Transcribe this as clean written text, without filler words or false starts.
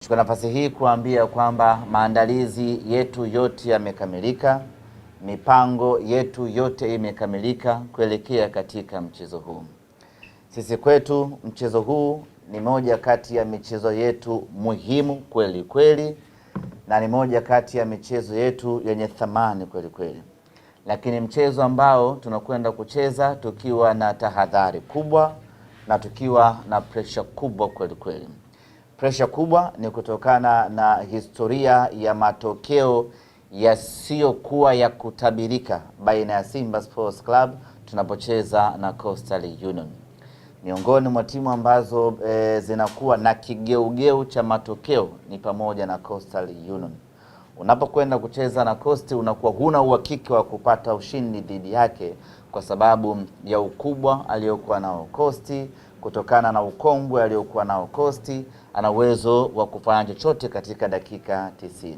Chukua nafasi hii kuambia kwamba maandalizi yetu yote yamekamilika, mipango yetu yote imekamilika kuelekea katika mchezo huu. Sisi kwetu mchezo huu ni moja kati ya michezo yetu muhimu kweli kweli, na ni moja kati ya michezo yetu yenye thamani kweli kweli, lakini mchezo ambao tunakwenda kucheza tukiwa na tahadhari kubwa na tukiwa na presha kubwa kweli kweli. Presha kubwa ni kutokana na historia ya matokeo yasiyokuwa ya kutabirika baina ya Simba Sports Club tunapocheza na Coastal Union. Miongoni mwa timu ambazo zinakuwa na kigeugeu cha matokeo ni pamoja na Coastal Union. Unapokwenda kucheza na Coast unakuwa huna uhakika wa kupata ushindi dhidi yake kwa sababu ya ukubwa aliyokuwa nao Coast, kutokana na ukongwe aliyokuwa nao Coast, ana uwezo wa kufanya chochote katika dakika 90.